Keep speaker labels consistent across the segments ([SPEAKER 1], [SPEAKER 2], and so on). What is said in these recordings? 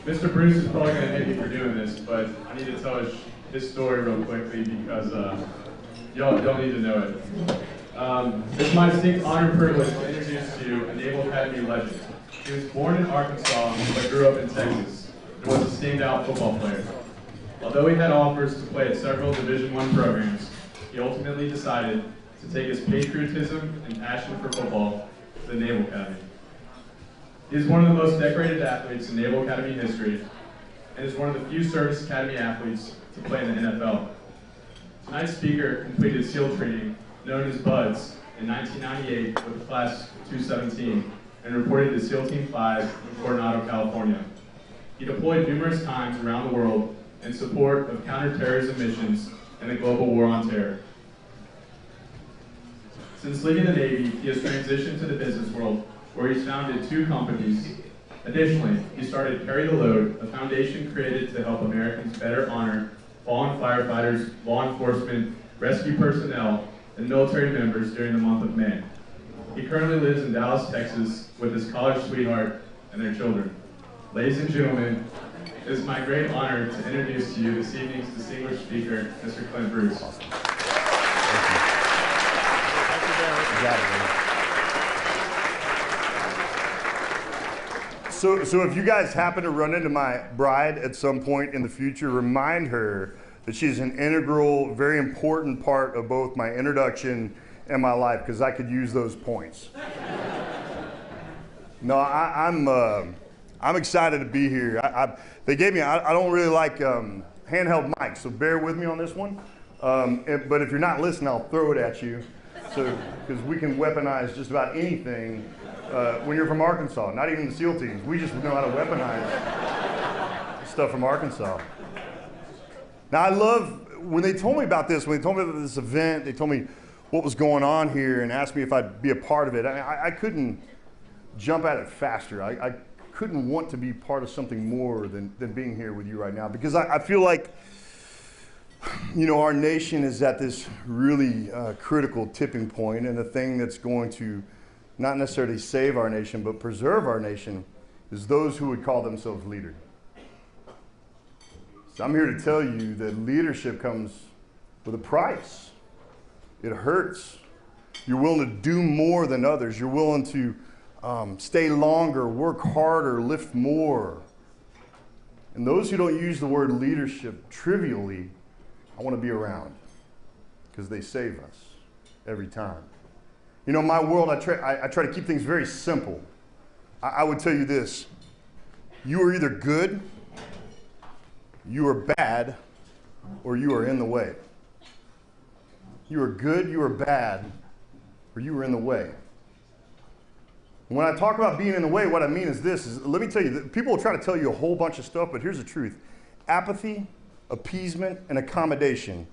[SPEAKER 1] Mr. Bruce is probably going to hate me for doing this, but I need to tell his story real quickly because y'all need to know it. It's my distinct honor and privilege to introduce to you a Naval Academy legend. He was born in Arkansas but grew up in Texas and was a standout football player. Although he had offers to play at several Division I programs, he ultimately decided to take his patriotism and passion for football to the Naval Academy. He is one of the most decorated athletes in Naval Academy history and is one of the few Service Academy athletes to play in the NFL. Tonight's speaker completed SEAL training, known as BUDS, in 1998 with the Class 217 and reported to SEAL Team 5 in Coronado, California. He deployed numerous times around the world in support of counterterrorism missions and the global war on terror. Since leaving the Navy, he has transitioned to the business world, where he's founded 2 companies. Additionally, he started Carry the Load, a foundation created to help Americans better honor fallen firefighters, law enforcement, rescue personnel, and military members during the month of May. He currently lives in Dallas, Texas, with his college sweetheart and their children. Ladies and gentlemen, it is my great honor to introduce to you this evening's distinguished speaker, Mr. Clint Bruce.
[SPEAKER 2] Awesome. So if you guys happen to run into my bride at some point in the future, remind her that she's an integral, very important part of both my introduction and my life, because I could use those points. No, I'm excited to be here. They gave me, I don't really like handheld mics, so bear with me on this one. But if you're not listening, I'll throw it at you. So, because we can weaponize just about anything when you're from Arkansas, not even the SEAL teams. We just know how to weaponize stuff from Arkansas. Now, I love, when they told me about this, when they told me about this event, they told me what was going on here and asked me if I'd be a part of it. I couldn't jump at it faster. I couldn't want to be part of something more than being here with you right now, because I feel like, you know, our nation is at this really critical tipping point, and the thing that's going to not necessarily save our nation, but preserve our nation is those who would call themselves leaders. So I'm here to tell you that leadership comes with a price. It hurts. You're willing to do more than others. You're willing to stay longer, work harder, lift more. And those who don't use the word leadership trivially, I want to be around, because they save us every time. You know, in my world, I try to keep things very simple. I would tell you this: you are either good, you are bad, or you are in the way. You are good, you are bad, or you are in the way. When I talk about being in the way, what I mean is this: let me tell you, people will try to tell you a whole bunch of stuff, but here's the truth. Apathy, appeasement, and accommodation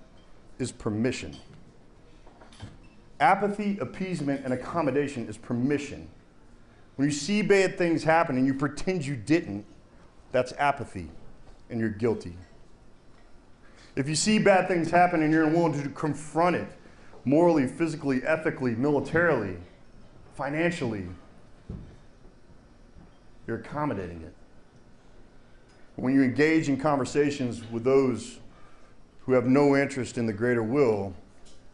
[SPEAKER 2] is permission. Apathy, appeasement, and accommodation is permission. When you see bad things happen and you pretend you didn't, that's apathy, and you're guilty. If you see bad things happen and you're unwilling to confront it morally, physically, ethically, militarily, financially, you're accommodating it. When you engage in conversations with those who have no interest in the greater will,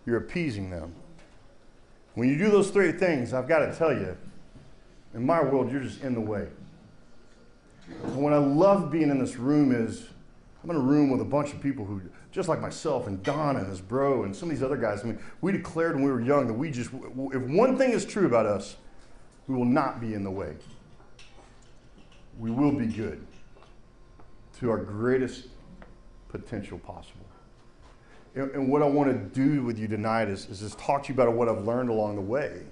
[SPEAKER 2] you're appeasing them. When you do those 3 things, I've got to tell you, in my world, you're just in the way. And what I love being in this room is, I'm in a room with a bunch of people who, just like myself and Don and his bro and some of these other guys, I mean, we declared when we were young that if one thing is true about us, we will not be in the way. We will be good to our greatest potential possible. And what I want to do with you tonight is just talk to you about what I've learned along the way.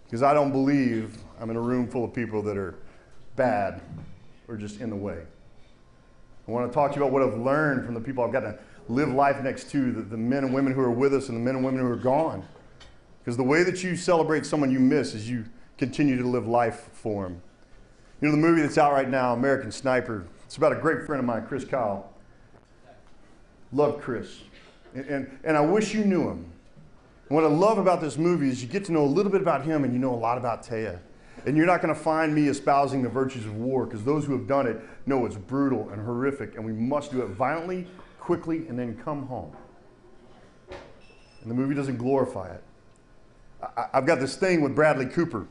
[SPEAKER 2] Because I don't believe I'm in a room full of people that are bad or just in the way. I want to talk to you about what I've learned from the people I've got to live life next to, the men and women who are with us and the men and women who are gone. Because the way that you celebrate someone you miss is you continue to live life for them. You know, the movie that's out right now, American Sniper, it's about a great friend of mine, Chris Kyle. Love Chris. And I wish you knew him. And what I love about this movie is you get to know a little bit about him and you know a lot about Taya. And you're not going to find me espousing the virtues of war, because those who have done it know it's brutal and horrific, and we must do it violently, quickly, and then come home. And the movie doesn't glorify it. I've got this thing with Bradley Cooper.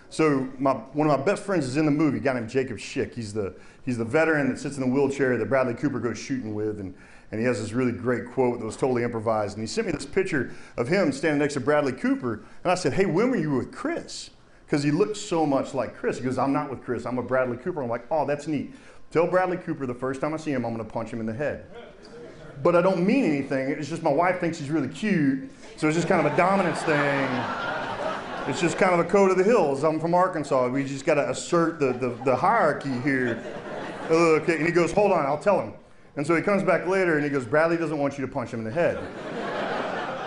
[SPEAKER 2] So one of my best friends is in the movie, a guy named Jacob Schick. He's the veteran that sits in the wheelchair that Bradley Cooper goes shooting with, and he has this really great quote that was totally improvised. And he sent me this picture of him standing next to Bradley Cooper, and I said, hey, when were you with Chris? Because he looked so much like Chris. He goes, I'm not with Chris, I'm with Bradley Cooper. I'm like, oh, that's neat. Tell Bradley Cooper the first time I see him, I'm gonna punch him in the head. But I don't mean anything, it's just my wife thinks he's really cute, so it's just kind of a dominance thing. It's just kind of a code of the hills. I'm from Arkansas. We just got to assert the hierarchy here. Okay. And he goes, hold on, I'll tell him. And so he comes back later and he goes, Bradley doesn't want you to punch him in the head.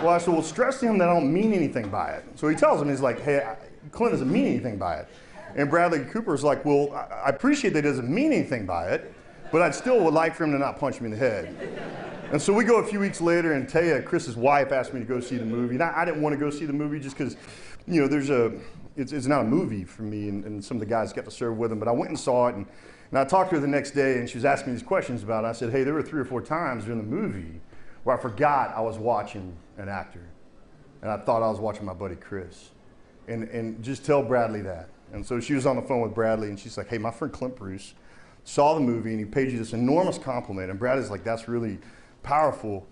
[SPEAKER 2] Well, I said, well, stress to him that I don't mean anything by it. So he tells him, he's like, hey, Clint doesn't mean anything by it. And Bradley Cooper's like, well, I appreciate that he doesn't mean anything by it, but I still would like for him to not punch me in the head. And so we go a few weeks later, and Taya, Chris's wife, asked me to go see the movie. And I didn't want to go see the movie just because, you know, it's not a movie for me, and some of the guys got to serve with him. But I went and saw it, and I talked to her the next day, and she was asking me these questions about it. I said, hey, there were 3 or 4 times during the movie where I forgot I was watching an actor, and I thought I was watching my buddy Chris. And just tell Bradley that. And so she was on the phone with Bradley, and she's like, hey, my friend Clint Bruce saw the movie, and he paid you this enormous compliment. And Bradley's like, that's really powerful.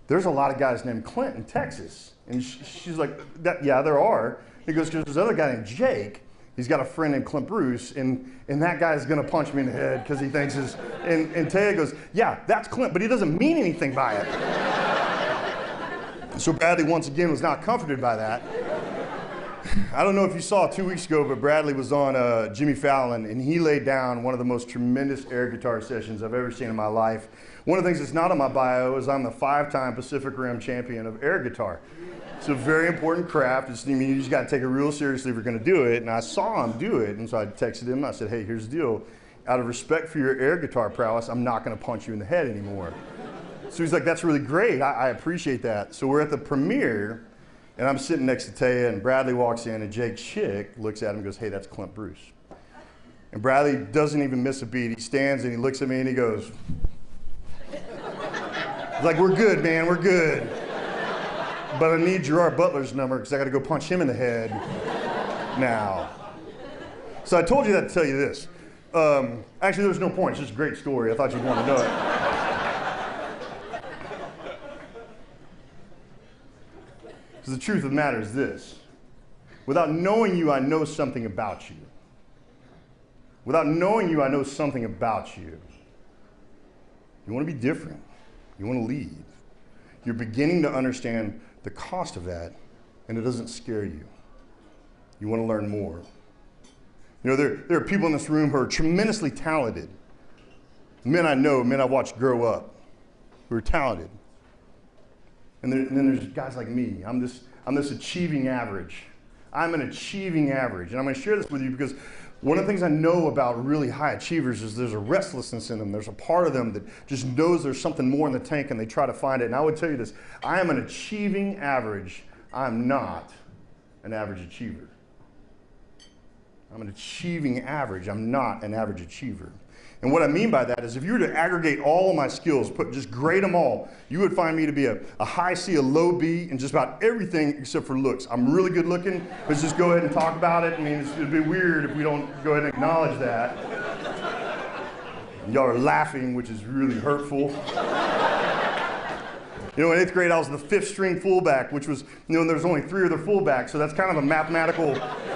[SPEAKER 2] There's a lot of guys named Clint in Texas. And she's like, yeah, there are. He goes, because there's another guy named Jake. He's got a friend named Clint Bruce, and that guy's gonna punch me in the head because he thinks his, and Taya goes, yeah, that's Clint, but he doesn't mean anything by it. So Bradley, once again, was not comforted by that. I don't know if you saw 2 weeks ago, but Bradley was on Jimmy Fallon, and he laid down one of the most tremendous air guitar sessions I've ever seen in my life. One of the things that's not on my bio is I'm the 5-time Pacific Rim champion of air guitar. It's a very important craft. You just got to take it real seriously if you're going to do it. And I saw him do it, and so I texted him. I said, hey, here's the deal. Out of respect for your air guitar prowess, I'm not going to punch you in the head anymore. So he's like, that's really great. I appreciate that. So we're at the premiere, and I'm sitting next to Taya, and Bradley walks in, and Jake Schick looks at him and goes, hey, that's Clint Bruce. And Bradley doesn't even miss a beat. He stands and he looks at me and he goes, he's like, we're good, man, we're good. But I need Gerard Butler's number because I got to go punch him in the head now. So I told you that to tell you this. Actually, there's no point. It's just a great story. I thought you'd want to know it. Because the truth of the matter is this. Without knowing you, I know something about you. Without knowing you, I know something about you. You want to be different. You want to lead. You're beginning to understand the cost of that, and it doesn't scare you. You want to learn more. You know, there are people in this room who are tremendously talented. Men I know, men I've watched grow up, who are talented. And then there's guys like me. I'm this achieving average. I'm an achieving average. And I'm going to share this with you because one of the things I know about really high achievers is there's a restlessness in them. There's a part of them that just knows there's something more in the tank and they try to find it. And I would tell you this, I am an achieving average. I'm not an average achiever. I'm an achieving average. I'm not an average achiever. And what I mean by that is if you were to aggregate all of my skills, just grade them all, you would find me to be a high C, a low B, in just about everything except for looks. I'm really good looking. Let's just go ahead and talk about it. I mean, it'd be weird if we don't go ahead and acknowledge that. Y'all are laughing, which is really hurtful. You know, in 8th grade, I was the 5th string fullback, which was, you know, there's only 3 other fullbacks, so that's kind of a mathematical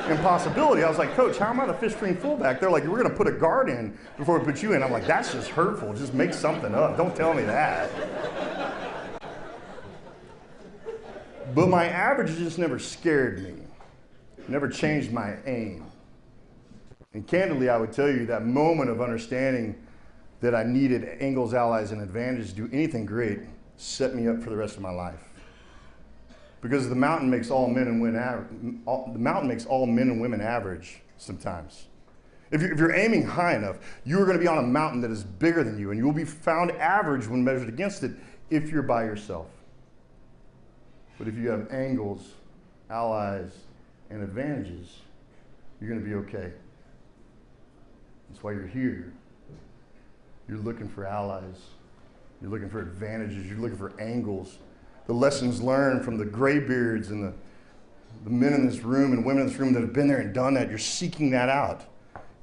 [SPEAKER 2] impossibility. I was like, Coach, how am I the 5th string fullback? They're like, we're going to put a guard in before we put you in. I'm like, that's just hurtful. Just make something up. Don't tell me that. But my average just never scared me. It never changed my aim. And candidly, I would tell you that moment of understanding that I needed angles, allies, and advantages to do anything great set me up for the rest of my life. Because the mountain makes all men and women average sometimes. If you're aiming high enough, you are going to be on a mountain that is bigger than you, and you will be found average when measured against it if you're by yourself. But if you have angles, allies, and advantages, You're going to be okay. That's why you're here. You're looking for allies. You're looking for advantages. You're looking for angles. The lessons learned from the graybeards and the men in this room and women in this room that have been there and done that. You're seeking that out.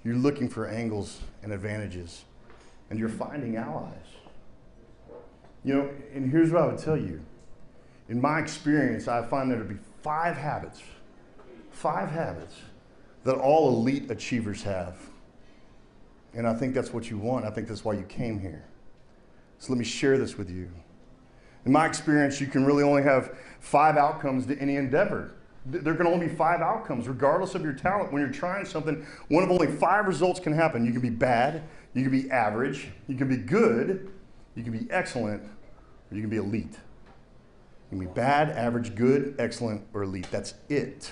[SPEAKER 2] You're looking for angles and advantages. And you're finding allies. You know, and here's what I would tell you. In my experience, I find there to be 5 habits that all elite achievers have. And I think that's what you want. I think that's why you came here. So let me share this with you. In my experience, you can really only have 5 outcomes to any endeavor. There can only be 5 outcomes, regardless of your talent. When you're trying something, one of only 5 results can happen. You can be bad, you can be average, you can be good, you can be excellent, or you can be elite. You can be bad, average, good, excellent, or elite. That's it.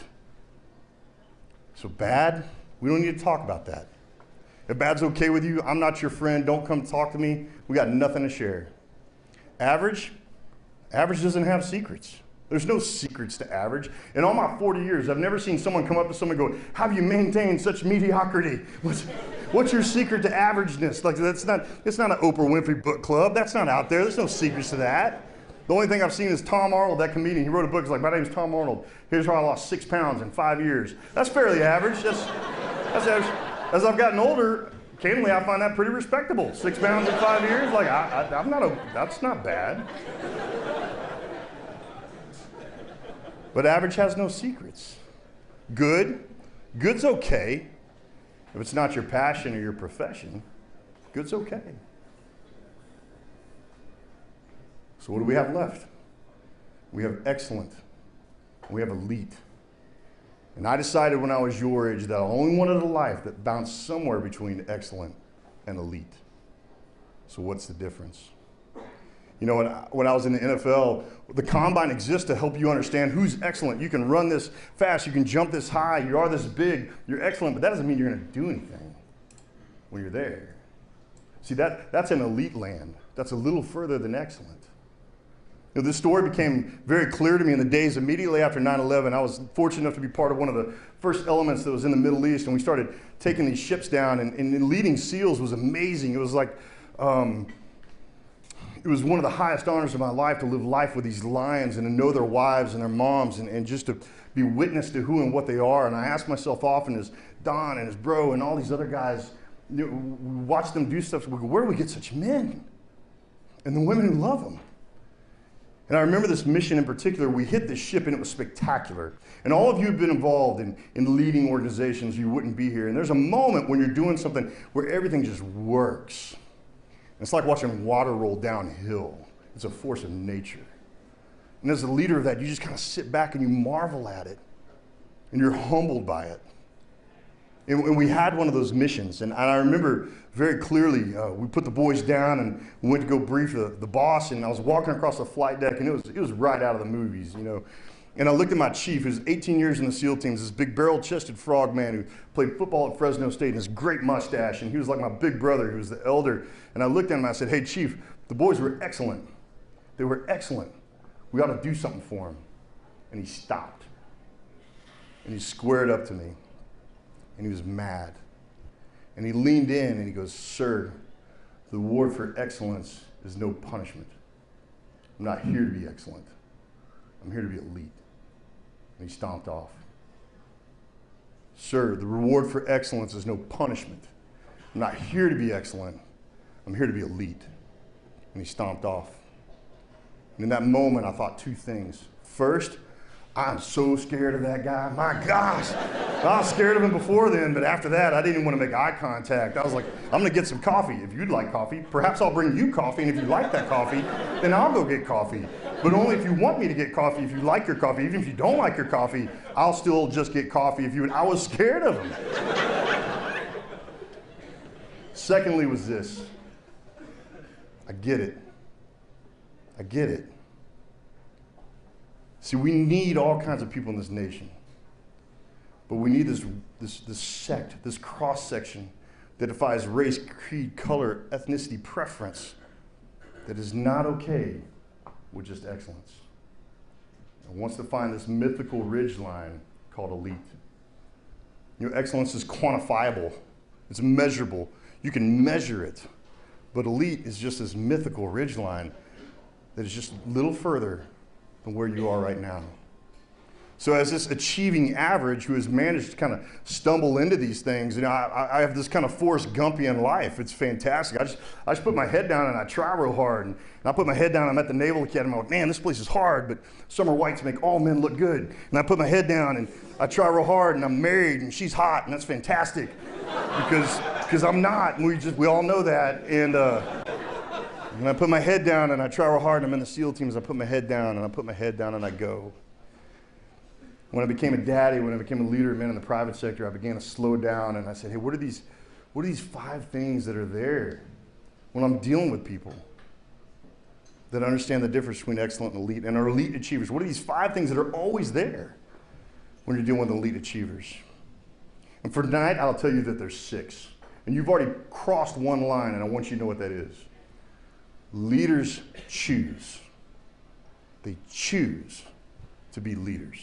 [SPEAKER 2] So bad, we don't need to talk about that. If bad's okay with you, I'm not your friend. Don't come talk to me. We got nothing to share. Average doesn't have secrets. There's no secrets to average. In all my 40 years, I've never seen someone come up to someone and go, how have you maintained such mediocrity? What's your secret to averageness? Like, it's not an Oprah Winfrey book club. That's not out there. There's no secrets to that. The only thing I've seen is Tom Arnold, that comedian. He wrote a book. It's like, my name's Tom Arnold. Here's how I lost 6 pounds in 5 years. That's fairly average. That's average. As I've gotten older, candidly, I find that pretty respectable. 6 pounds in 5 years, like that's not bad. But average has no secrets. Good's okay. If it's not your passion or your profession, good's okay. So what do we have left? We have excellent. We have elite. And I decided when I was your age that I only wanted a life that bounced somewhere between excellent and elite. So what's the difference? You know, when I was in the NFL, the combine exists to help you understand who's excellent. You can run this fast, you can jump this high, you are this big, you're excellent, but that doesn't mean you're going to do anything when you're there. See, that's an elite land. That's a little further than excellent. You know, this story became very clear to me in the days immediately after 9/11. I was fortunate enough to be part of one of the first elements that was in the Middle East, and we started taking these ships down, and leading SEALs was amazing. It was like, it was one of the highest honors of my life to live life with these lions and to know their wives and their moms and just to be witness to who and what they are. And I asked myself often, as Don and his bro and all these other guys, you know, watch them do stuff, we go, where do we get such men? And the women who love them. And I remember this mission in particular. We hit this ship and it was spectacular. And all of you have been involved in leading organizations, you wouldn't be here. And there's a moment when you're doing something where everything just works. It's like watching water roll downhill. It's a force of nature. And as a leader of that, you just kind of sit back and you marvel at it. And you're humbled by it. And we had one of those missions. And I remember very clearly, we put the boys down and we went to go brief the boss. And I was walking across the flight deck and it was right out of the movies, you know. And I looked at my chief, who's 18 years in the SEAL teams, this big barrel-chested frog man who played football at Fresno State, and this great mustache, and he was like my big brother, he was the elder. And I looked at him and I said, hey, Chief, the boys were excellent. They were excellent. We ought to do something for them. And he stopped. And he squared up to me. And he was mad. And he leaned in and he goes, sir, the reward for excellence is no punishment. I'm not here to be excellent. I'm here to be elite. And he stomped off. Sir, the reward for excellence is no punishment. I'm not here to be excellent. I'm here to be elite. And he stomped off. And in that moment, I thought 2 things. First, I'm so scared of that guy. My gosh. I was scared of him before then, but after that, I didn't even want to make eye contact. I was like, I'm going to get some coffee. If you'd like coffee, perhaps I'll bring you coffee, and if you like that coffee, then I'll go get coffee. But only if you want me to get coffee, if you like your coffee. Even if you don't like your coffee, I'll still just get coffee if you would. I was scared of him. Secondly was this. I get it. I get it. See, we need all kinds of people in this nation. But we need this sect, this cross-section that defies race, creed, color, ethnicity, preference, that is not okay with just excellence. And wants to find this mythical ridgeline called elite. Excellence is quantifiable. It's measurable. You can measure it. But elite is just this mythical ridgeline that is just a little further than where you are right now. So as this achieving average who has managed to kind of stumble into these things, I have this kind of Forrest Gumpian life. It's fantastic. I just put my head down and I try real hard. And I put my head down, I'm at the Naval Academy. I'm like, man, this place is hard, but Summer Whites make all men look good. And I put my head down and I try real hard, and I'm married and she's hot, and that's fantastic. Because I'm not, and we all know that. And I put my head down and I try real hard, and I'm in the SEAL teams. I put my head down and I put my head down and I go. When I became a daddy, when I became a leader of men in the private sector, I began to slow down, and I said, hey, what are these 5 things that are there when I'm dealing with people that understand the difference between excellent and elite and are elite achievers? What are these 5 things that are always there when you're dealing with elite achievers? And for tonight, I'll tell you that there's 6. And you've already crossed one line, and I want you to know what that is. Leaders choose. They choose to be leaders.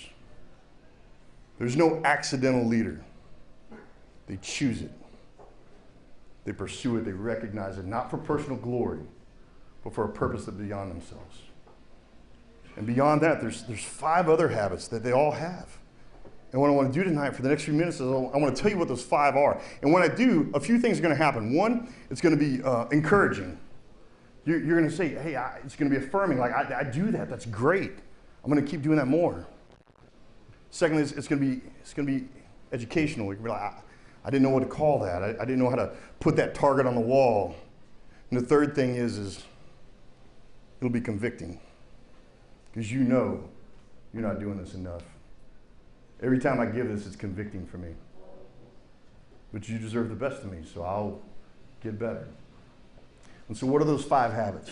[SPEAKER 2] There's no accidental leader. They choose it. They pursue it. They recognize it, not for personal glory, but for a purpose that beyond themselves. And beyond that, there's 5 other habits that they all have. And what I want to do tonight for the next few minutes is I want to tell you what those 5 are. And when I do, a few things are going to happen. One, it's going to be encouraging. You're going to say, hey, it's going to be affirming. Like, I do that. That's great. I'm going to keep doing that more. Secondly, it's going to be educational. You're going to be like, I didn't know what to call that. I didn't know how to put that target on the wall. And the third thing is it'll be convicting. Because you know you're not doing this enough. Every time I give this, it's convicting for me. But you deserve the best of me, so I'll get better. And so what are those 5 habits?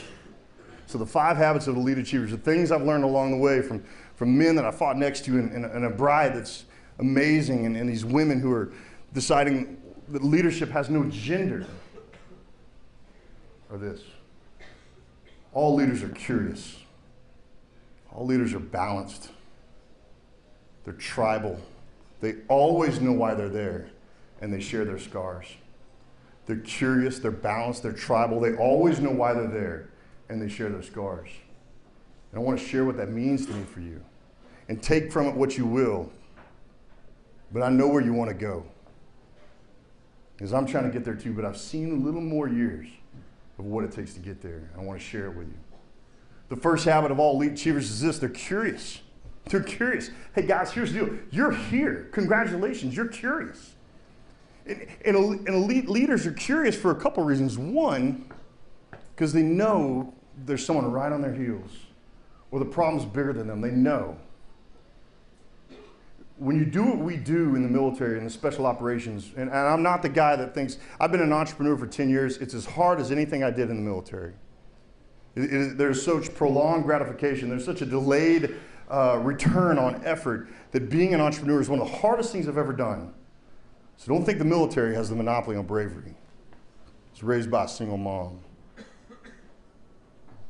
[SPEAKER 2] So the 5 habits of elite achievers, the things I've learned along the way from men that I fought next to and a bride that's amazing, and these women who are deciding that leadership has no gender, are this. All leaders are curious. All leaders are balanced. They're tribal. They always know why they're there, and they share their scars. They're curious, they're balanced, they're tribal. They always know why they're there, and they share their scars. And I want to share what that means to me for you. And take from it what you will. But I know where you want to go. Because I'm trying to get there too, but I've seen a little more years of what it takes to get there. And I want to share it with you. The first habit of all elite achievers is this: they're curious. They're curious. Hey guys, here's the deal. You're here. Congratulations, you're curious. And elite leaders are curious for a couple reasons. One, because they know there's someone right on their heels, or the problem's bigger than them. They know. When you do what we do in the military and the special operations, and I'm not the guy that thinks, I've been an entrepreneur for 10 years, it's as hard as anything I did in the military. There's such prolonged gratification, there's such a delayed return on effort that being an entrepreneur is one of the hardest things I've ever done. So don't think the military has the monopoly on bravery. I was raised by a single mom.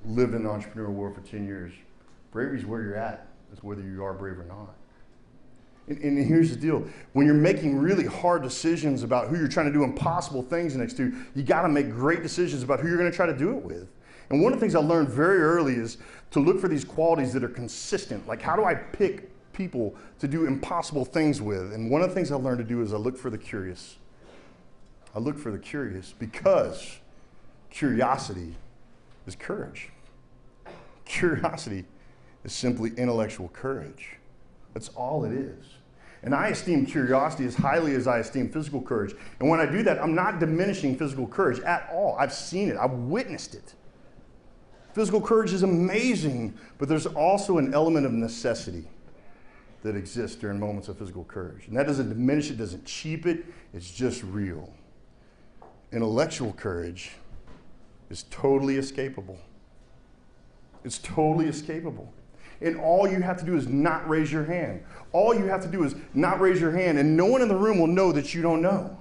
[SPEAKER 2] Lived in the entrepreneurial world for 10 years. Bravery is where you're at. It's whether you are brave or not. And here's the deal. When you're making really hard decisions about who you're trying to do impossible things next to, you got to make great decisions about who you're going to try to do it with. And one of the things I learned very early is to look for these qualities that are consistent. Like, how do I pick people to do impossible things with? And one of the things I learned to do is I look for the curious. I look for the curious because curiosity is courage. Curiosity is simply intellectual courage. That's all it is. And I esteem curiosity as highly as I esteem physical courage. And when I do that, I'm not diminishing physical courage at all. I've seen it. I've witnessed it. Physical courage is amazing, but there's also an element of necessity that exists during moments of physical courage. And that doesn't diminish it, doesn't cheap it. It's just real. Intellectual courage is totally escapable. It's totally escapable. And all you have to do is not raise your hand. All you have to do is not raise your hand, and no one in the room will know that you don't know.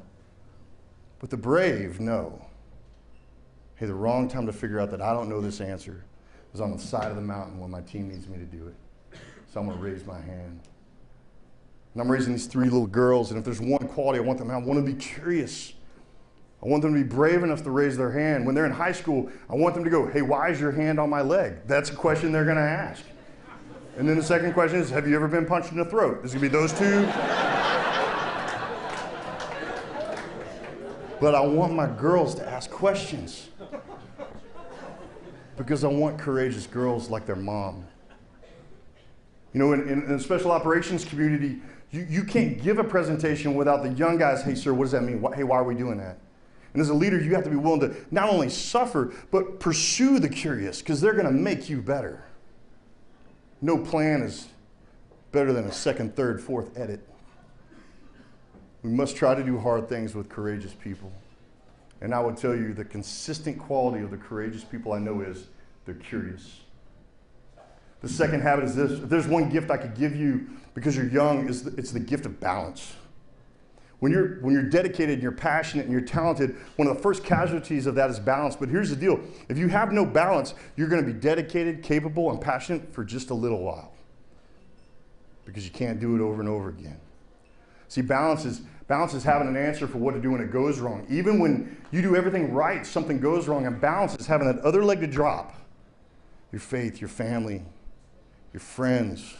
[SPEAKER 2] But the brave know. Hey, the wrong time to figure out that I don't know this answer is on the side of the mountain when my team needs me to do it. So I'm going to raise my hand. And I'm raising these 3 little girls, and if there's one quality I want them to have, I want them to be curious. I want them to be brave enough to raise their hand. When they're in high school, I want them to go, hey, why is your hand on my leg? That's a question they're going to ask. And then the second question is, have you ever been punched in the throat? There's going to be those 2. But I want my girls to ask questions because I want courageous girls like their mom. You know, in the special operations community, you can't give a presentation without the young guys, hey, sir, what does that mean? Hey, why are we doing that? And as a leader, you have to be willing to not only suffer, but pursue the curious because they're going to make you better. No plan is better than a second, third, fourth edit. We must try to do hard things with courageous people. And I would tell you the consistent quality of the courageous people I know is they're curious. The second habit is this. If there's one gift I could give you because you're young, it's the gift of balance. When you're dedicated and you're passionate and you're talented, one of the first casualties of that is balance. But here's the deal. If you have no balance, you're going to be dedicated, capable, and passionate for just a little while because you can't do it over and over again. See, balance is having an answer for what to do when it goes wrong. Even when you do everything right, something goes wrong, and balance is having that other leg to drop. Your faith, your family, your friends.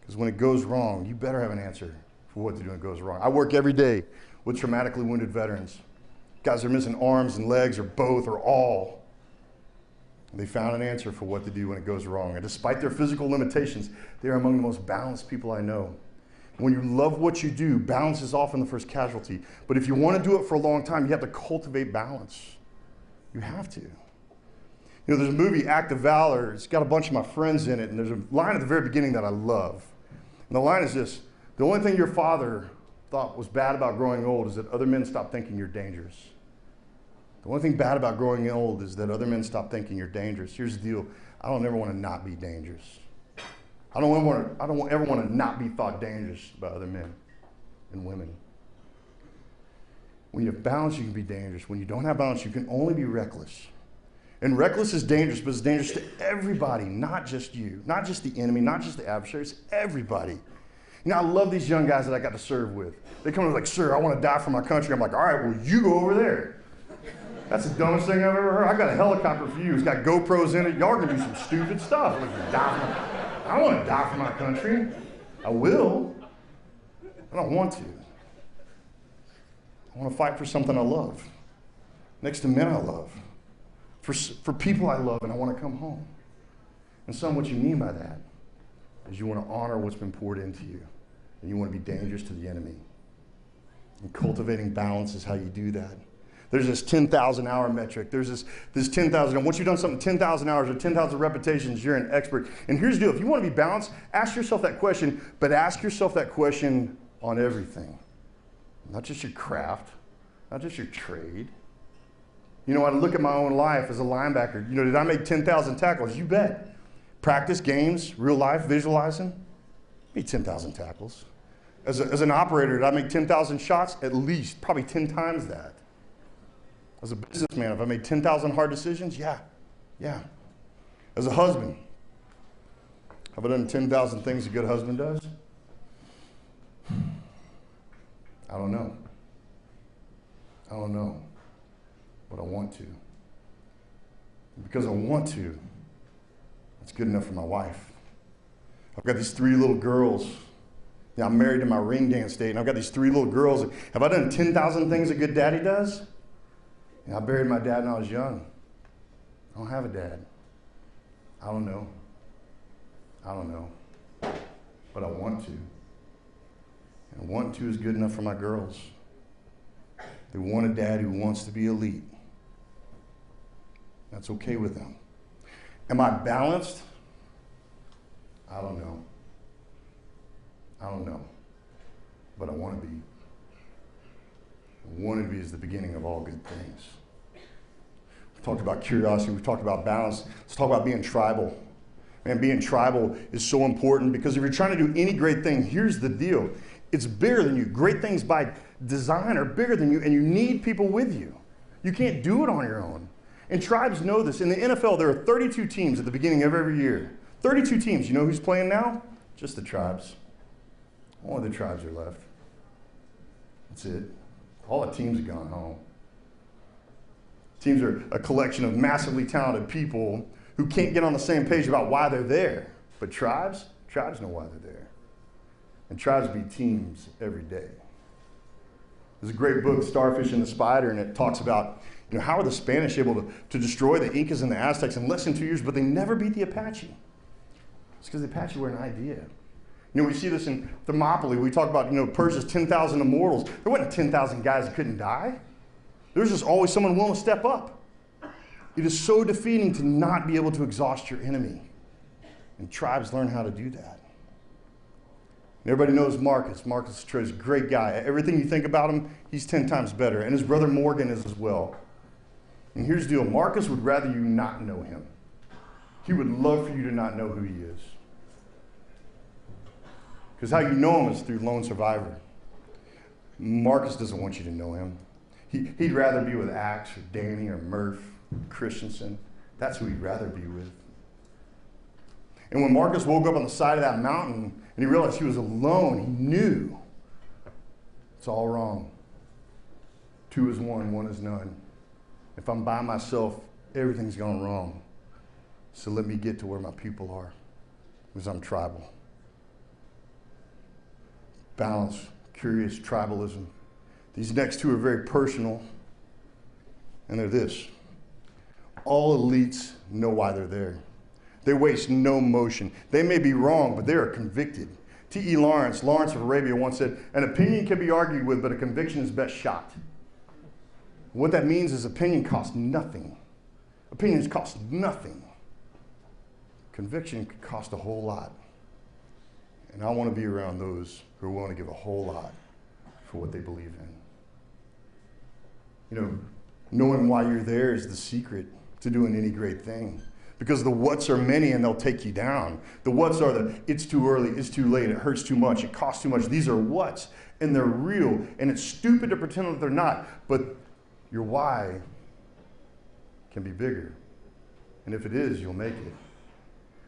[SPEAKER 2] Because when it goes wrong, you better have an answer for what to do when it goes wrong. I work every day with traumatically wounded veterans. Guys are missing arms and legs or both or all. And they found an answer for what to do when it goes wrong. And despite their physical limitations, they are among the most balanced people I know. When you love what you do, balance is often the first casualty. But if you want to do it for a long time, you have to cultivate balance. You have to. You know, there's a movie, Act of Valor. It's got a bunch of my friends in it, and there's a line at the very beginning that I love. And the line is this: the only thing your father thought was bad about growing old is that other men stop thinking you're dangerous. The only thing bad about growing old is that other men stop thinking you're dangerous. Here's the deal. I don't ever want to not be dangerous. I don't ever want to not be thought dangerous by other men and women. When you have balance, you can be dangerous. When you don't have balance, you can only be reckless. And reckless is dangerous, but it's dangerous to everybody, not just you, not just the enemy, not just the adversary, it's everybody. You know, I love these young guys that I got to serve with. They come and like, sir, I want to die for my country. I'm like, all right, well, you go over there. That's the dumbest thing I've ever heard. I got a helicopter for you. It's got GoPros in it. Y'all are going to do some stupid stuff. Like, I don't want to die for my country. I will. I don't want to. I want to fight for something I love. Next to men I love. For people I love, and I want to come home. And son, what you mean by that is you want to honor what's been poured into you. And you want to be dangerous to the enemy. And cultivating balance is how you do that. There's this 10,000 hour metric. There's this 10,000. And once you've done something 10,000 hours or 10,000 repetitions, you're an expert. And here's the deal. If you want to be balanced, ask yourself that question, but ask yourself that question on everything. Not just your craft, not just your trade. You know, I look at my own life as a linebacker. You know, did I make 10,000 tackles? You bet. Practice, games, real life, visualizing, made 10,000 tackles. As an operator, did I make 10,000 shots? At least, probably 10 times that. As a businessman, have I made 10,000 hard decisions? Yeah. As a husband, have I done 10,000 things a good husband does? I don't know. But I want to. Because I want to, it's good enough for my wife. I've got these 3 little girls. Yeah, I'm married to my ring dance date, and I've got these 3 little girls. Have I done 10,000 things a good daddy does? Yeah, I buried my dad when I was young. I don't have a dad. I don't know. But I want to. And want to is good enough for my girls. They want a dad who wants to be elite. That's okay with them. Am I balanced? I don't know. But I want to be. Want to be is the beginning of all good things. We've talked about curiosity. We've talked about balance. Let's talk about being tribal. Man, being tribal is so important because if you're trying to do any great thing, here's the deal. It's bigger than you. Great things by design are bigger than you, and you need people with you. You can't do it on your own. And tribes know this. In the NFL, there are 32 teams at the beginning of every year. 32 teams. You know who's playing now? Just the tribes. Only the tribes are left. That's it. All the teams have gone home. Teams are a collection of massively talented people who can't get on the same page about why they're there. But tribes know why they're there. And tribes beat teams every day. There's a great book, Starfish and the Spider, and it talks about, how are the Spanish able to destroy the Incas and the Aztecs in less than 2 years, but they never beat the Apache. It's because the Apache were an idea. We see this in Thermopylae. We talk about, Persia's 10,000 immortals. There wasn't 10,000 guys that couldn't die. There's just always someone willing to step up. It is so defeating to not be able to exhaust your enemy. And tribes learn how to do that. Everybody knows Marcus. Marcus is a great guy. Everything you think about him, he's 10 times better. And his brother Morgan is as well. And here's the deal. Marcus would rather you not know him. He would love for you to not know who he is. Because how you know him is through Lone Survivor. Marcus doesn't want you to know him. He'd rather be with Axe or Danny or Murph, Christensen. That's who he'd rather be with. And when Marcus woke up on the side of that mountain and he realized he was alone, he knew it's all wrong. 2 is 1, 1 is none. If I'm by myself, everything's gone wrong. So let me get to where my people are, because I'm tribal. Balance, curious, tribalism. These next 2 are very personal, and they're this. All elites know why they're there. They waste no motion. They may be wrong, but they are convicted. T.E. Lawrence of Arabia once said, an opinion can be argued with, but a conviction is best shot. What that means is opinion costs nothing. Opinions cost nothing. Conviction could cost a whole lot. And I want to be around those who are willing to give a whole lot for what they believe in. Knowing why you're there is the secret to doing any great thing. Because the whats are many and they'll take you down. The whats are it's too early, it's too late, it hurts too much, it costs too much. These are whats, and they're real. And it's stupid to pretend that they're not. But your why can be bigger. And if it is, you'll make it.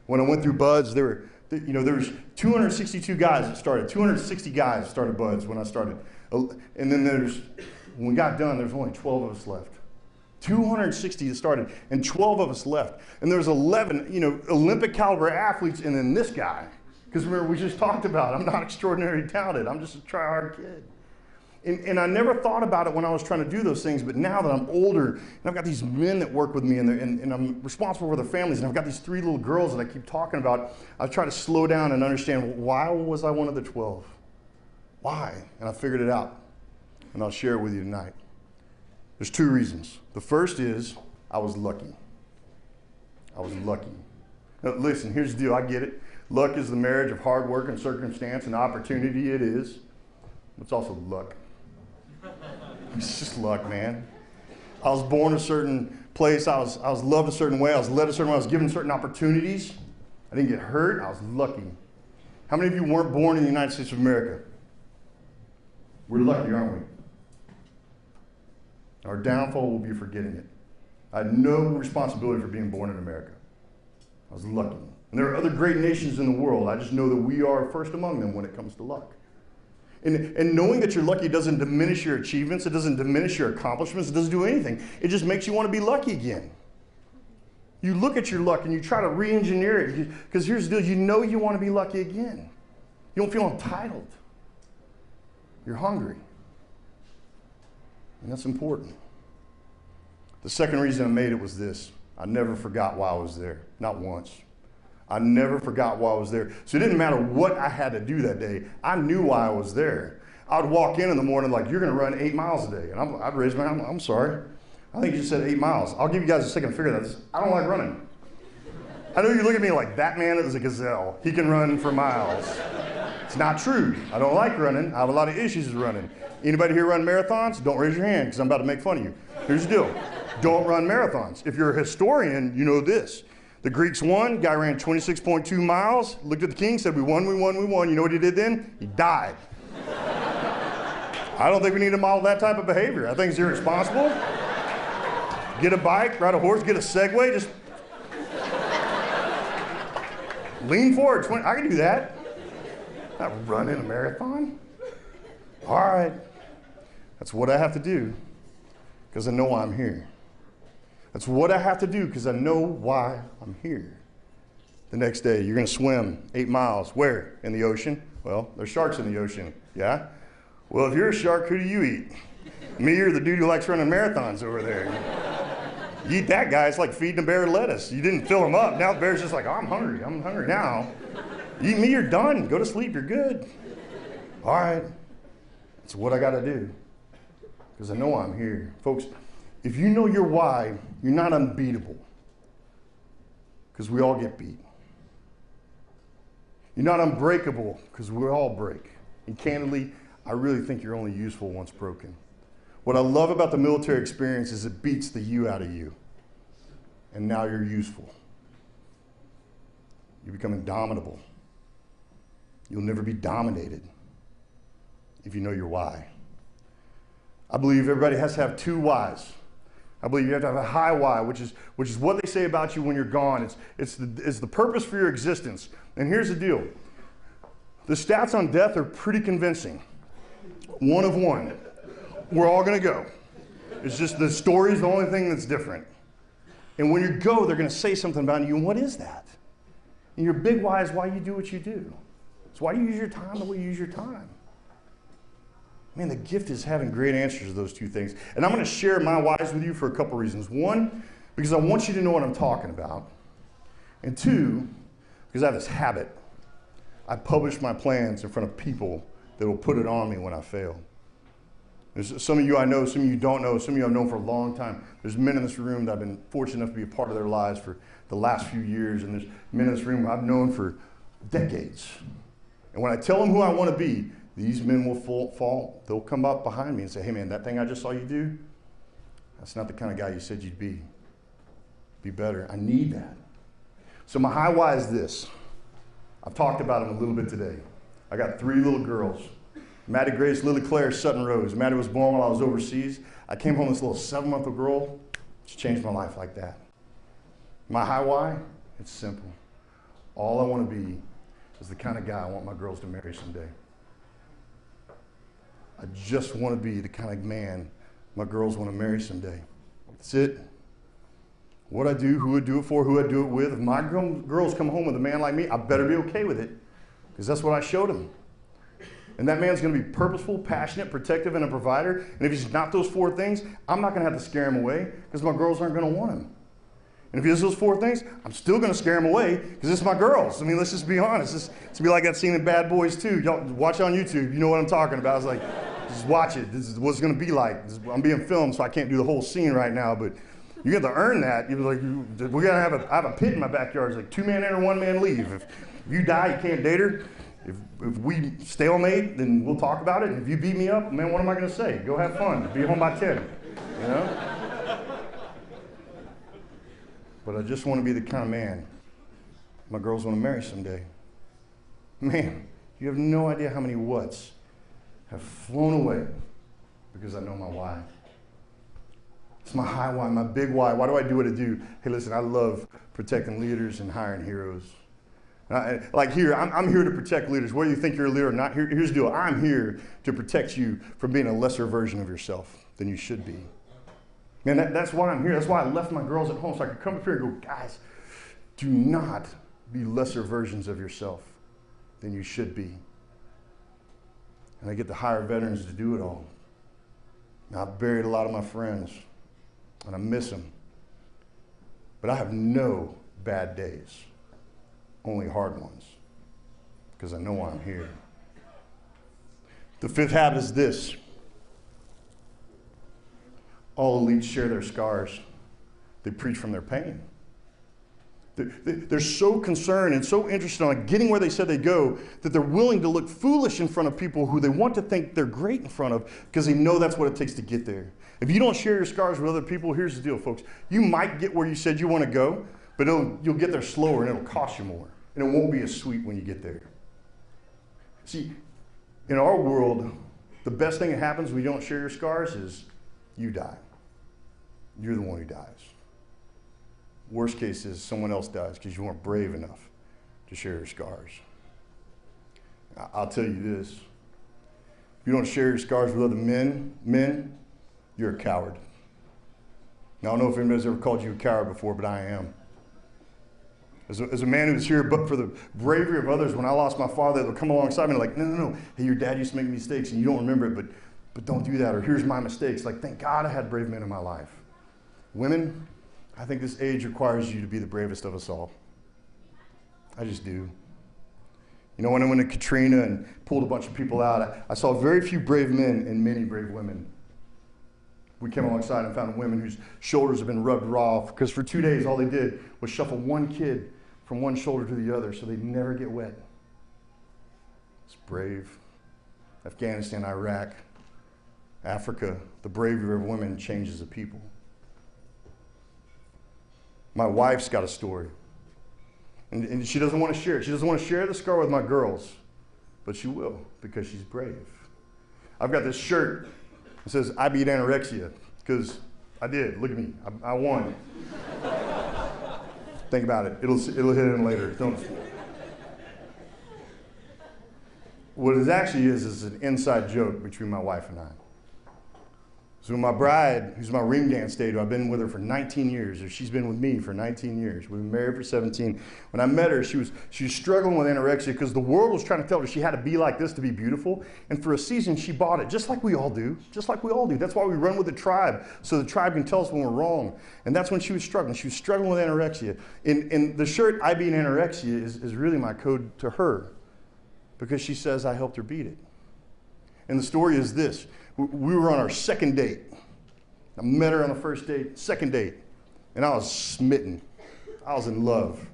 [SPEAKER 2] When I went through Buds, there was 262 guys that started. 260 guys started Buds when I started. And then when we got done, there was only 12 of us left. 260 that started, and 12 of us left. And there was 11, Olympic caliber athletes, and then this guy. Because remember, we just talked about, I'm not extraordinarily talented. I'm just a try-hard kid. And I never thought about it when I was trying to do those things, but now that I'm older, and I've got these men that work with me, and I'm responsible for their families, and I've got these 3 little girls that I keep talking about, I try to slow down and understand, why was I one of the 12? Why? And I figured it out, and I'll share it with you tonight. There's 2 reasons. The first is, I was lucky. I was lucky. Now, listen, here's the deal, I get it. Luck is the marriage of hard work and circumstance and opportunity, it is. It's also luck. It's just luck, man. I was born a certain place, I was loved a certain way, I was led a certain way, I was given certain opportunities. I didn't get hurt, I was lucky. How many of you weren't born in the United States of America? We're lucky, aren't we? Our downfall will be forgetting it. I had no responsibility for being born in America. I was lucky. And there are other great nations in the world. I just know that we are first among them when it comes to luck. And knowing that you're lucky doesn't diminish your achievements. It doesn't diminish your accomplishments. It doesn't do anything. It just makes you want to be lucky again. You look at your luck and you try to re-engineer it. Because here's the deal. You know you want to be lucky again. You don't feel entitled. You're hungry. And that's important. The second reason I made it was this. I never forgot why I was there. Not once. I never forgot why I was there. So it didn't matter what I had to do that day. I knew why I was there. I would walk in the morning like, you're going to run 8 miles a day. And I'd raise my hand. I'm sorry. I think you just said 8 miles. I'll give you guys a second to figure that. I don't like running. I know you look at me like, that man is a gazelle. He can run for miles. It's not true. I don't like running. I have a lot of issues with running. Anybody here run marathons? Don't raise your hand because I'm about to make fun of you. Here's the deal. Don't run marathons. If you're a historian, you know this. The Greeks won. Guy ran 26.2 miles. Looked at the king, said, we won, we won, we won. You know what he did then? He died. I don't think we need to model that type of behavior. I think it's irresponsible. Get a bike, ride a horse, get a Segway, just lean forward. I can do that. Not running a marathon. All right. That's what I have to do because I know why I'm here. That's what I have to do because I know why I'm here. The next day, you're going to swim 8 miles. Where? In the ocean? Well, there's sharks in the ocean. Yeah? Well, if you're a shark, who do you eat? Me or the dude who likes running marathons over there? You eat that guy, it's like feeding a bear lettuce. You didn't fill him up. Now the bear's just like, oh, I'm hungry now. You eat me, you're done. Go to sleep, you're good. All right. That's what I got to do because I know I'm here. Folks, if you know your why, you're not unbeatable because we all get beat. You're not unbreakable because we all break. And candidly, I really think you're only useful once broken. What I love about the military experience is it beats the you out of you. And now you're useful. You become indomitable. You'll never be dominated if you know your why. I believe everybody has to have 2 whys. I believe you have to have a high why, which is what they say about you when you're gone. It's the purpose for your existence. And here's the deal. The stats on death are pretty convincing. 1 of 1. We're all going to go. It's just the story's the only thing that's different. And when you go, they're going to say something about you. And what is that? And your big why is why you do what you do. It's why you use your time the way you use your time. Man, the gift is having great answers to those 2 things. And I'm going to share my whys with you for a couple reasons. 1, because I want you to know what I'm talking about. And 2, because I have this habit. I publish my plans in front of people that will put it on me when I fail. There's some of you I know, some of you don't know, some of you I've known for a long time. There's men in this room that I've been fortunate enough to be a part of their lives for the last few years, and there's men in this room I've known for decades. And when I tell them who I want to be, these men will fall. They'll come up behind me and say, hey man, that thing I just saw you do, that's not the kind of guy you said you'd be. Be better. I need that. So my high why is this. I've talked about them a little bit today. I got 3 little girls. Maddie Grace, Lily Claire, Sutton Rose. Maddie was born while I was overseas. I came home, this little 7-month-old girl. It's changed my life like that. My high why? It's simple. All I want to be is the kind of guy I want my girls to marry someday. I just want to be the kind of man my girls want to marry someday. That's it. What I do, who I do it for, who I do it with. If my girls come home with a man like me, I better be okay with it because that's what I showed them. And that man's going to be purposeful, passionate, protective, and a provider. And if he's not those 4 things, I'm not going to have to scare him away because my girls aren't going to want him. And if he does those 4 things, I'm still going to scare him away because it's my girls. I mean, let's just be honest. It's going to be like that scene in Bad Boys 2. Y'all watch on YouTube. You know what I'm talking about. It's like, just watch it. This is what it's going to be like. I'm being filmed, so I can't do the whole scene right now. But you have to earn that. You're like, we got to I have a pit in my backyard. It's like 2 men enter, 1 man leave. If you die, you can't date her. If we stalemate, then we'll talk about it. And if you beat me up, man, what am I going to say? Go have fun. Be home by 10. You know? But I just want to be the kind of man my girls want to marry someday. Man, you have no idea how many whats have flown away because I know my why. It's my high why, my big why. Why do I do what I do? Hey, listen, I love protecting leaders and hiring heroes. Like here, I'm here to protect leaders. Whether you think you're a leader or not, here's the deal. I'm here to protect you from being a lesser version of yourself than you should be. Man, that's why I'm here. That's why I left my girls at home so I could come up here and go, guys, do not be lesser versions of yourself than you should be. And I get to hire veterans to do it all. Now, I've buried a lot of my friends, and I miss them. But I have no bad days. Only hard ones, because I know why I'm here. The 5th habit is this. All elites share their scars. They preach from their pain. They're so concerned and so interested in getting where they said they'd go that they're willing to look foolish in front of people who they want to think they're great in front of because they know that's what it takes to get there. If you don't share your scars with other people, here's the deal, folks. You might get where you said you want to go, but you'll get there slower and it'll cost you more. And it won't be as sweet when you get there. See, in our world, the best thing that happens when you don't share your scars is you die. You're the one who dies. Worst case is someone else dies because you weren't brave enough to share your scars. I'll tell you this. If you don't share your scars with other men, you're a coward. Now, I don't know if anybody's ever called you a coward before, but I am. As a man who's here, but for the bravery of others, when I lost my father, they would come alongside me like, no. Hey, your dad used to make mistakes and you don't remember it, but don't do that. Or here's my mistakes. Like, thank God I had brave men in my life. Women, I think this age requires you to be the bravest of us all. I just do. You know, when I went to Katrina and pulled a bunch of people out, I saw very few brave men and many brave women. We came alongside and found women whose shoulders have been rubbed raw because for 2 days all they did was shuffle one kid from one shoulder to the other so they'd never get wet. It's brave. Afghanistan, Iraq, Africa, the bravery of women changes a people. My wife's got a story. And she doesn't want to share it. She doesn't want to share the scar with my girls, but she will because she's brave. I've got this shirt that says, I beat anorexia, because I did. Look at me. I won. Think about it. It'll hit in later. Don't. What it actually is an inside joke between my wife and I. So my bride, who's my ring dance date, I've been with her for 19 years, or she's been with me for 19 years. We've been married for 17. When I met her, she was struggling with anorexia because the world was trying to tell her she had to be like this to be beautiful. And for a season, she bought it, just like we all do. Just like we all do. That's why we run with the tribe, so the tribe can tell us when we're wrong. And that's when she was struggling. She was struggling with anorexia. And the shirt, I beat anorexia, is really my code to her because she says I helped her beat it. And the story is this. We were on our second date. I met her on the first date, second date, and I was smitten. I was in love.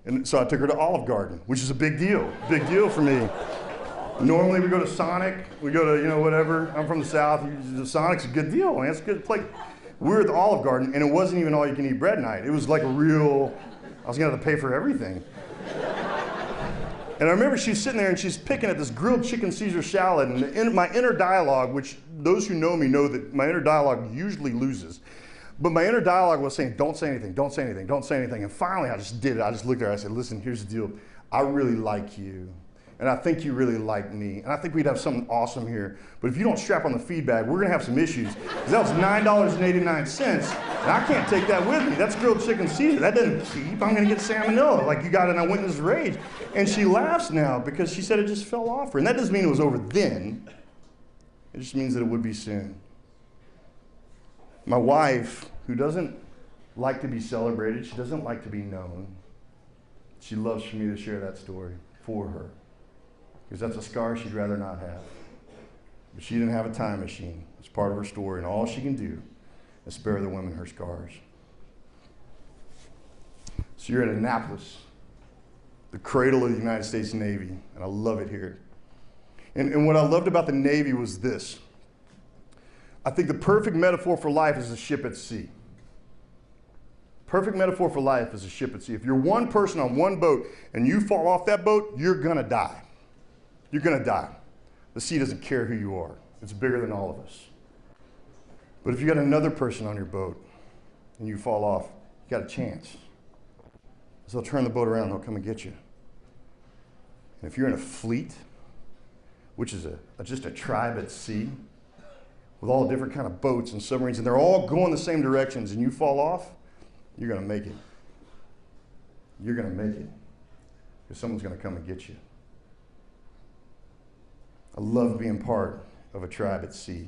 [SPEAKER 2] And so I took her to Olive Garden, which is a big deal for me. Normally we go to Sonic, we go to, whatever. I'm from the South. Sonic's a good deal, man. It's a good place. We were at the Olive Garden, and it wasn't even all you can eat bread night. It was like I was gonna have to pay for everything. And I remember she's sitting there and she's picking at this grilled chicken Caesar salad, and my inner dialogue, which those who know me know that my inner dialogue usually loses. But my inner dialogue was saying, don't say anything, don't say anything, don't say anything. And finally I just did it. I just looked at her, I said, listen, here's the deal. I really like you. And I think you really like me. And I think we'd have something awesome here. But if you don't strap on the feed bag, we're gonna have some issues. Because that was $9.89, and I can't take that with me. That's grilled chicken Caesar. That doesn't keep. I'm gonna get salmonella. Like you got it, and I went in this rage. And she laughs now because she said it just fell off her. And that doesn't mean it was over then. It just means that it would be soon. My wife, who doesn't like to be celebrated, she doesn't like to be known, she loves for me to share that story for her. Because that's a scar she'd rather not have. But she didn't have a time machine. It's part of her story, and all she can do is spare the women her scars. So you're in Annapolis, the cradle of the United States Navy, and I love it here. And what I loved about the Navy was this. I think the perfect metaphor for life is a ship at sea. Perfect metaphor for life is a ship at sea. If you're one person on one boat and you fall off that boat, you're gonna die. You're gonna die. The sea doesn't care who you are. It's bigger than all of us. But if you got another person on your boat and you fall off, you got a chance. So they'll turn the boat around, they'll come and get you. And if you're in a fleet, which is just a tribe at sea, with all different kind of boats and submarines, and they're all going the same directions, and you fall off, you're gonna make it. You're gonna make it. Because someone's gonna come and get you. I love being part of a tribe at sea.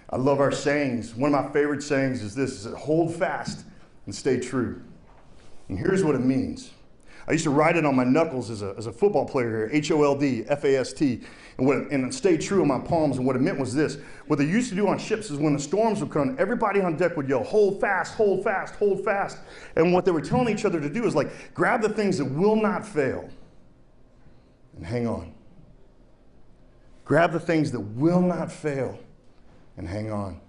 [SPEAKER 2] I love our sayings. One of my favorite sayings is this, is that hold fast and stay true. And here's what it means. I used to write it on my knuckles as a football player here, HOLD, FAST, and stay true on my palms. And what it meant was this. What they used to do on ships is when the storms would come, everybody on deck would yell, hold fast, hold fast, hold fast. And what they were telling each other to do is like, grab the things that will not fail and hang on. Grab the things that will not fail and hang on.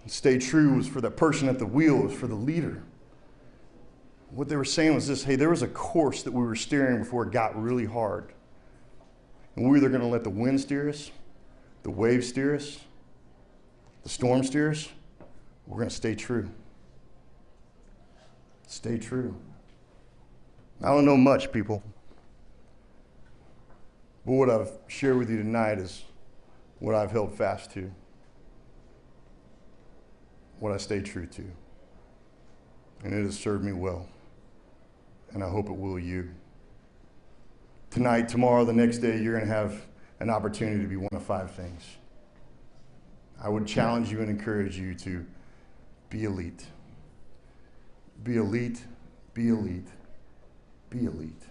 [SPEAKER 2] And stay true was for the person at the wheel, it was for the leader. What they were saying was this, hey, there was a course that we were steering before it got really hard. And we were either going to let the wind steer us, the waves steer us, the storm steer us, we're going to stay true. Stay true. I don't know much, people. But what I've shared with you tonight is what I've held fast to, what I stay true to. And it has served me well. And I hope it will you. Tonight, tomorrow, the next day, you're going to have an opportunity to be one of 5 things. I would challenge you and encourage you to be elite. Be elite, be elite, be elite.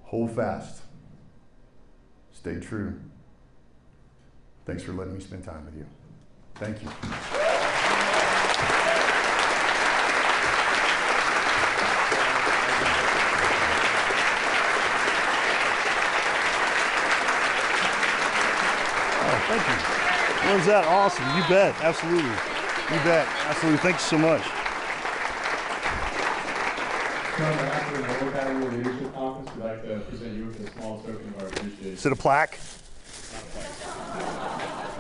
[SPEAKER 2] Hold fast. Stay true. Thanks for letting me spend time with you. Thank you. Thank you. Was that awesome? You bet. Absolutely. You bet. Absolutely. Thank you so much.
[SPEAKER 1] After the World Annual Leadership Conference, we'd like to present you with a small token of our appreciation.
[SPEAKER 2] Is it a plaque?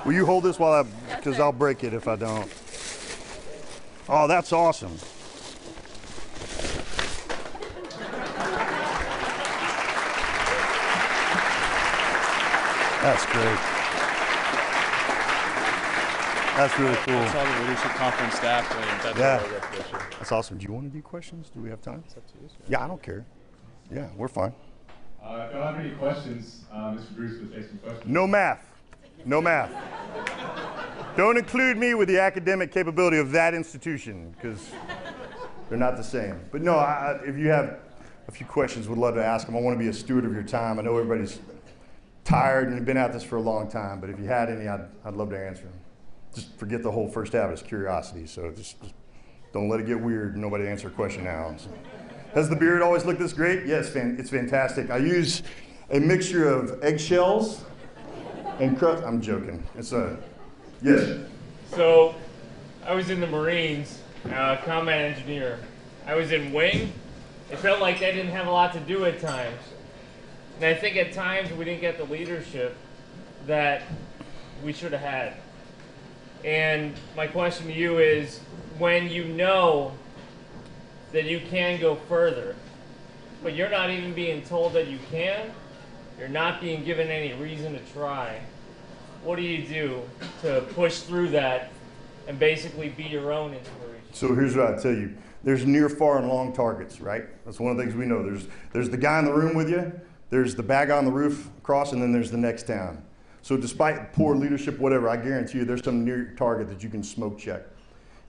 [SPEAKER 2] Will you hold this while because I'll break it if I don't. Oh, that's awesome. That's great. That's really cool.
[SPEAKER 3] That's all the leadership conference staff.
[SPEAKER 2] That's awesome. Do you want to do questions? Do we have time?
[SPEAKER 3] It's up to you, sir.
[SPEAKER 2] Yeah, I don't care. Yeah, we're fine.
[SPEAKER 1] If you don't have any questions, Mr. Bruce will take some questions.
[SPEAKER 2] No math. No math. Don't include me with the academic capability of that institution because they're not the same. But no, if you have a few questions, would love to ask them. I want to be a steward of your time. I know everybody's tired and been at this for a long time, but if you had any, I'd love to answer them. Just forget the whole first habit is curiosity. So just don't let it get weird and nobody answer a question now. So, does the beard always look this great? Yes, it's fantastic. I use a mixture of eggshells and crust. I'm joking. It's a, yes.
[SPEAKER 4] So I was in the Marines, combat engineer. I was in wing. It felt like I didn't have a lot to do at times. And I think at times we didn't get the leadership that we should have had. And my question to you is, when you know that you can go further, but you're not even being told that you can, you're not being given any reason to try, what do you do to push through that and basically be your own inspiration?
[SPEAKER 2] So here's what I tell you. There's near, far, and long targets, right? That's one of the things we know. There's the guy in the room with you, there's the bag on the roof across, and then there's the next town. So despite poor leadership, whatever, I guarantee you there's some near target that you can smoke check.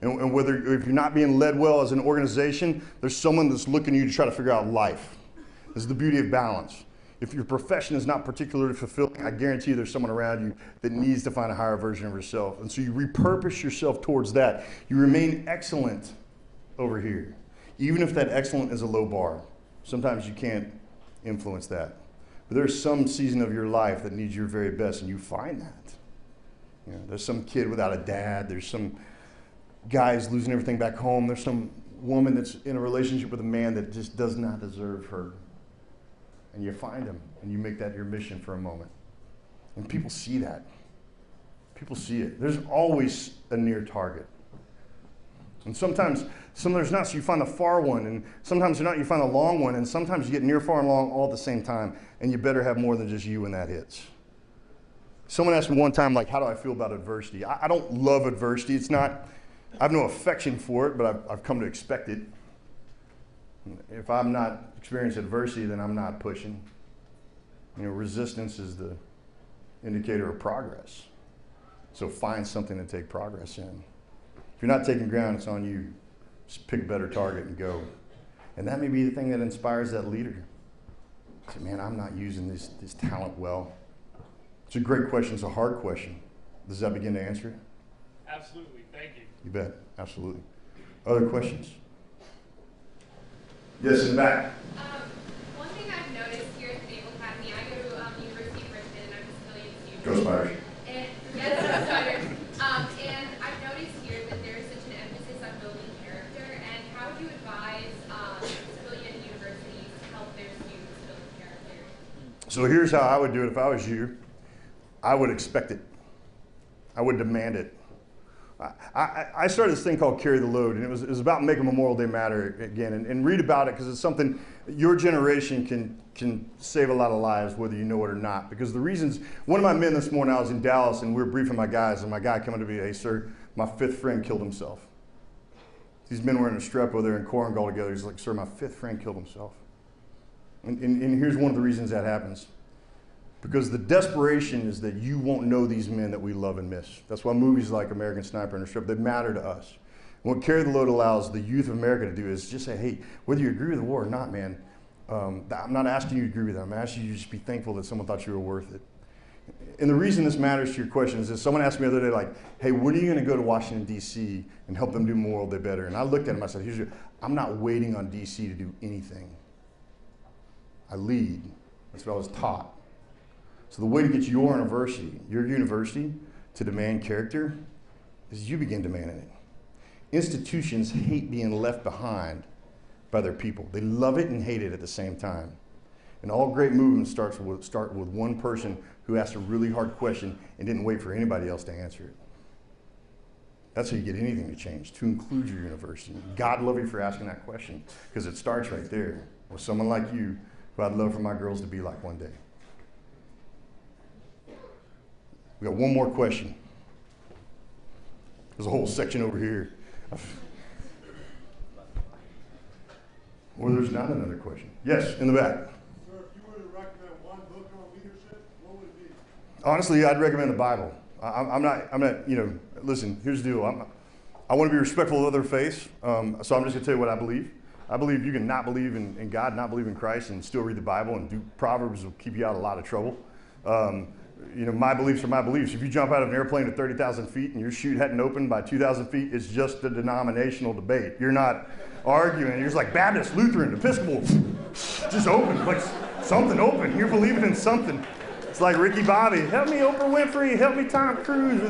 [SPEAKER 2] And whether if you're not being led well as an organization, there's someone that's looking at you to try to figure out life. This is the beauty of balance. If your profession is not particularly fulfilling, I guarantee you there's someone around you that needs to find a higher version of yourself. And so you repurpose yourself towards that. You remain excellent over here, even if that excellent is a low bar. Sometimes you can't influence that. But there's some season of your life that needs your very best, and you find that. You know, there's some kid without a dad. There's some guys losing everything back home. There's some woman that's in a relationship with a man that just does not deserve her. And you find them, and you make that your mission for a moment. And people see that. People see it. There's always a near target. And sometimes there's not, so you find the far one, and sometimes you're not, you find the long one, and sometimes you get near, far, and long all at the same time, and you better have more than just you when that hits. Someone asked me one time, like, how do I feel about adversity? I don't love adversity. It's not, I have no affection for it, but I've come to expect it. If I'm not experiencing adversity, then I'm not pushing. You know, resistance is the indicator of progress. So find something to take progress in. If you're not taking ground, it's on you. Just pick a better target and go. And that may be the thing that inspires that leader. Say, man, I'm not using this talent well. It's a great question. It's a hard question. Does that begin to answer it?
[SPEAKER 4] Absolutely. Thank you.
[SPEAKER 2] You bet. Absolutely. Other questions? Yes, in the back.
[SPEAKER 5] One thing I've noticed here at the Naval Academy, I go to University of Richmond, and I'm a civilian student.
[SPEAKER 2] Go Spiders.
[SPEAKER 5] And yes, go Spiders. And I've noticed here that there's such an emphasis on building character. And how do you advise civilian universities to help their students build character?
[SPEAKER 2] So here's how I would do it if I was you. I would expect it. I would demand it. I started this thing called Carry the Load, and it was about making Memorial Day matter again, and read about it because it's something your generation can save a lot of lives, whether you know it or not. Because the reasons, one of my men this morning, I was in Dallas, and we were briefing my guys, and my guy came up to me, hey, sir, my 5th friend killed himself. These men were in a strepo there in Korengal together. He's like, sir, my 5th friend killed himself. And here's one of the reasons that happens. Because the desperation is that you won't know these men that we love and miss. That's why movies like American Sniper and Strip, they matter to us. And what Carry the Load allows the youth of America to do is just say, hey, whether you agree with the war or not, man, I'm not asking you to agree with that. I'm asking you to just be thankful that someone thought you were worth it. And the reason this matters to your question is this. Someone asked me the other day, like, hey, when are you going to go to Washington, D.C. and help them do Memorial Day better? And I looked at him, I said, I'm not waiting on D.C. to do anything. I lead. That's what I was taught. So the way to get your university to demand character is you begin demanding it. Institutions hate being left behind by their people. They love it and hate it at the same time. And all great movements start with one person who asked a really hard question and didn't wait for anybody else to answer it. That's how you get anything to change, to include your university. God love you for asking that question, because it starts right there with someone like you, who I'd love for my girls to be like one day. We got one more question. There's a whole section over here. Or there's not another question. Yes, in the back.
[SPEAKER 6] Sir, if you were to recommend one book on leadership, what would it be?
[SPEAKER 2] Honestly, I'd recommend the Bible. I'm not, listen, here's the deal. I want to be respectful of other faiths, so I'm just going to tell you what I believe. I believe you can not believe in God, not believe in Christ, and still read the Bible, and do Proverbs will keep you out of a lot of trouble. My beliefs are my beliefs. If you jump out of an airplane at 30,000 feet and your chute hadn't opened by 2,000 feet, it's just a denominational debate. You're not arguing. You're just like Baptist, Lutheran, Episcopal. Just open, like something open. You're believing in something. It's like Ricky Bobby. Help me Oprah Winfrey. Help me Tom Cruise.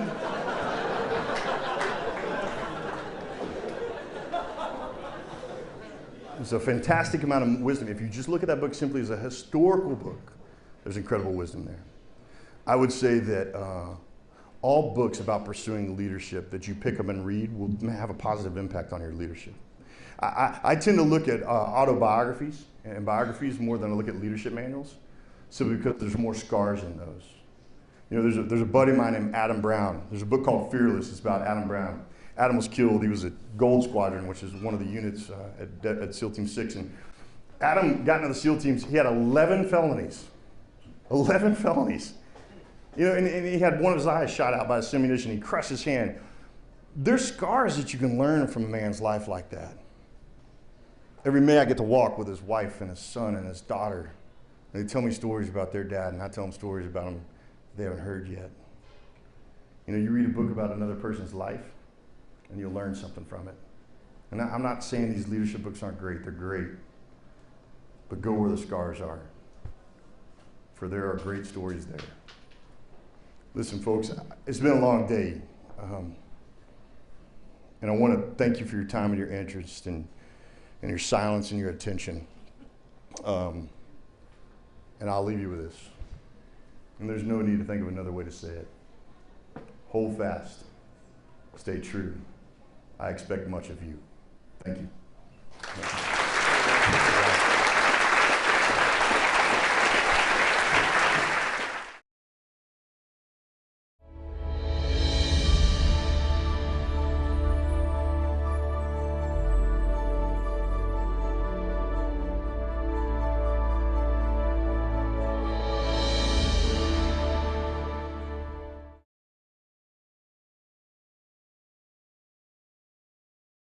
[SPEAKER 2] There's a fantastic amount of wisdom. If you just look at that book simply as a historical book, there's incredible wisdom there. I would say that all books about pursuing leadership that you pick up and read will have a positive impact on your leadership. I tend to look at autobiographies and biographies more than I look at leadership manuals, simply because there's more scars in those. There's a buddy of mine named Adam Brown. There's a book called Fearless. It's about Adam Brown. Adam was killed. He was at Gold Squadron, which is one of the units at SEAL Team 6. And Adam got into the SEAL teams. He had 11 felonies. 11 felonies. And he had one of his eyes shot out by a ammunition. He crushed his hand. There's scars that you can learn from a man's life like that. Every May I get to walk with his wife and his son and his daughter. And they tell me stories about their dad, and I tell them stories about him they haven't heard yet. You read a book about another person's life, and you'll learn something from it. And I'm not saying these leadership books aren't great. They're great. But go where the scars are, for there are great stories there. Listen, folks, it's been a long day. And I want to thank you for your time and your interest and your silence and your attention. And I'll leave you with this. And there's no need to think of another way to say it. Hold fast. Stay true. I expect much of you. Thank you.